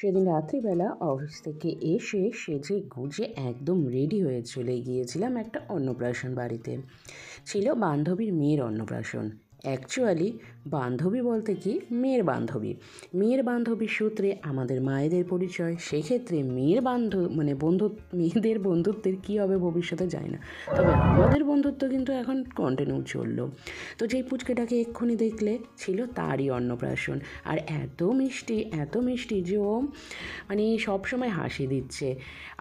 সেদিন রাত্রিবেলা অফিস থেকে এসে সেজে গুজে একদম রেডি হয়ে চলে গিয়েছিলাম একটা অন্নপ্রাশন বাড়িতে। ছিল বান্ধবীর মেয়ের অন্নপ্রাশন। অ্যাকচুয়ালি বান্ধবী বলতে কি মেয়ের বান্ধবীর সূত্রে আমাদের মায়েদের পরিচয়। সেক্ষেত্রে মেয়েদের বন্ধুত্বের কী হবে ভবিষ্যতে যায় না, তবে আমাদের বন্ধুত্ব কিন্তু এখন কন্টিনিউ চললো। তো যেই পুচকেটাকে এক্ষুনি দেখলে ছিল তারই অন্নপ্রাশন। আর এত মিষ্টি যে ও সবসময় হাসি দিচ্ছে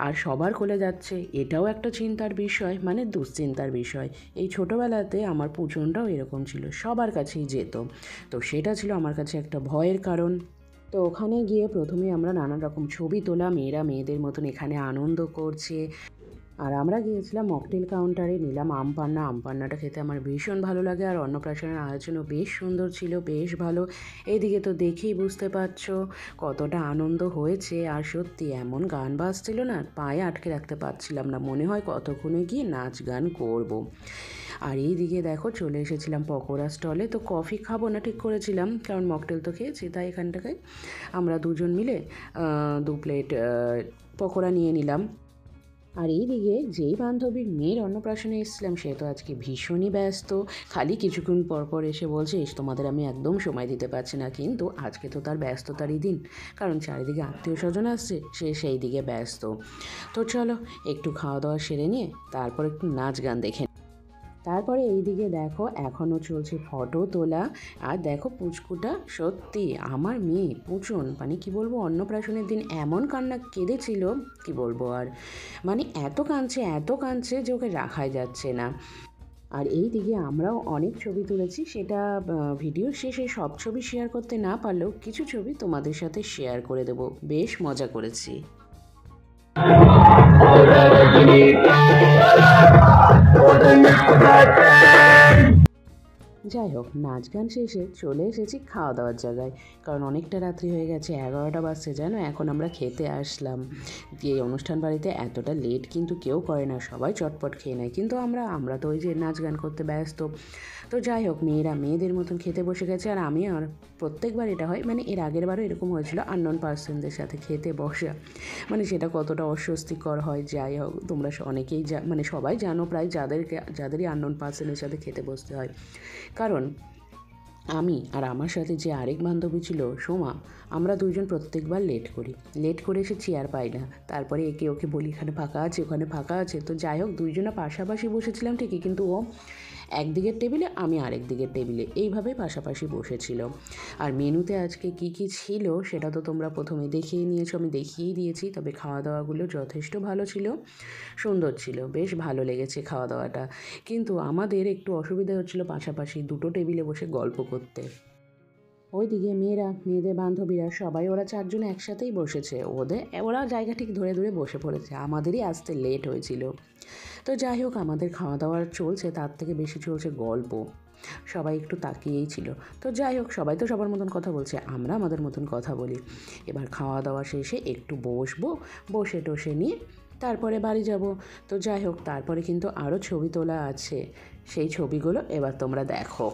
আর সবার কোলে যাচ্ছে। এটাও একটা চিন্তার বিষয়, দুশ্চিন্তার বিষয়। এই ছোটোবেলাতে আমার পুচনটাও এরকম ছিল, সবার কাছেই যেত। তো সেটা ছিল আমার কাছে একটা ভয়ের কারণ। তো ওখানে গিয়ে প্রথমে আমরা নানান রকম ছবি তোলা, মেয়েরা মেয়েদের মতন এখানে আনন্দ করছে। আর আমরা গিয়েছিলাম মকটেল কাউন্টারে, নিলাম আমপান্নাটা খেতে আমার ভীষণ ভালো লাগে। আর অন্নপ্রাশনের আয়োজনও বেশ সুন্দর ছিল, বেশ ভালো। এইদিকে তো দেখেই বুঝতে পারছো কতটা আনন্দ হয়েছে। আর সত্যি এমন গান বাজছিল না, পায়ে আটকে রাখতে পারছিলাম না, মনে হয় কতক্ষণে গিয়ে নাচ গান করব। আর এইদিকে দেখো চলে এসেছিলাম পকোড়া স্টলে। তো কফি খাবো না ঠিক করেছিলাম, কারণ মকটেল তো খেয়েছি, তাই এখানটাকে আমরা দুজন মিলে 2 প্লেট পকোড়া নিয়ে নিলাম। আর এইদিকে যেই বান্ধবীর মেয়ের অন্নপ্রাশনে এসেছিলাম সে তো আজকে ভীষণই ব্যস্ত। খালি কিছুক্ষণ পর এসে বলছে তোমাদের আমি একদম সময় দিতে পারছি না, কিন্তু আজকে তো তার ব্যস্ততারই দিন, কারণ চারিদিকে আত্মীয় স্বজন আসছে, সে সেই দিকে ব্যস্ত। তো চলো একটু খাওয়া দাওয়া সেরে নিয়ে তারপর একটু নাচ গান দেখে। তারপরে এইদিকে দেখো এখনও চলছে ফটো তোলা। আর দেখো পুচকুটা, সত্যি আমার মেয়ে পুচন, কি বলবো, অন্নপ্রাশনের দিন এমন কান্না কেঁদেছিল, কি বলবো আর, এত কাঁদছে যে ওকে রাখাই যাচ্ছে না। আর এই দিকে আমরাও অনেক ছবি তুলেছি, সেটা ভিডিও শেষে সব ছবি শেয়ার করতে না পারলেও কিছু ছবি তোমাদের সাথে শেয়ার করে দেবো। বেশ মজা করেছি। যাই হোক, নাচ গান শেষে চলে এসেছি খাওয়া দাওয়ার জায়গায়, কারণ অনেকটা রাত্রি হয়ে গেছে, 11টা বাজছে যেন। এখন আমরা খেতে আসলাম। এই অনুষ্ঠান বাড়িতে এতটা লেট কিন্তু কেউ করে না, সবাই চটপট খেয়ে নেয়, কিন্তু আমরা তো ওই যে নাচ গান করতে ব্যস্ত। তো যাই হোক, মেয়েরা মেয়েদের মতন খেতে বসে গেছে। আর আমি আর প্রত্যেকবার এটা হয়, এর আগের বারও এরকম হয়েছিল, আননোন পার্সনদের সাথে খেতে বসা, সেটা কতটা অস্বস্তিকর হয়। যাই হোক, তোমরা অনেকেই সবাই জানো প্রায়, যাদেরই আননোন পার্সনের সাথে খেতে বসতে হয়। কারণ আমি আর আমার সাথে যে আরেক বান্ধবী ছিল সোমা, আমরা দুইজন প্রত্যেকবার লেট করে এসে চেয়ার পাই না। তারপরে একে ওকে বলি এখানে ফাঁকা আছে, ওখানে ফাঁকা আছে। তো যাই হোক, দুইজনা পাশাপাশি বসেছিলাম ঠিকই, কিন্তু ও একদিকের টেবিলে, আমি আরেক দিকের টেবিলে, এইভাবে পাশাপাশি বসেছিল। আর মেনুতে আজকে কি ছিল সেটা তো তোমরা প্রথমে দেখিয়ে নিয়েছো, আমি দেখিয়েই দিয়েছি। তবে খাওয়া দাওয়াগুলো যথেষ্ট ভালো ছিল, সুন্দর ছিল, বেশ ভালো লেগেছে খাওয়া দাওয়াটা। কিন্তু আমাদের একটু অসুবিধা হচ্ছিল পাশাপাশি দুটো টেবিলে বসে গল্প করতে। ওইদিকে মেয়েদের বান্ধবীরা সবাই, ওরা 4 জন একসাথেই বসেছে, ওরা জায়গা ঠিক ধরে বসে পড়েছে, আমাদেরই আসতে লেট হয়েছিল। তো যাই হোক, আমাদের খাওয়া দাওয়া চলছে, তার থেকে বেশি চলছে গল্প। সবাই একটু তাকিয়েই ছিল। তো যাই হোক, সবাই তো সবার মতন কথা বলছে, আমরা আমাদের মতন কথা বলি। এবার খাওয়া দাওয়া শেষে একটু বসে টসে নিয়ে তারপরে বাড়ি যাব। তো যাই হোক, তারপরে কিন্তু আরও ছবি তোলা আছে, সেই ছবিগুলো এবার তোমরা দেখো।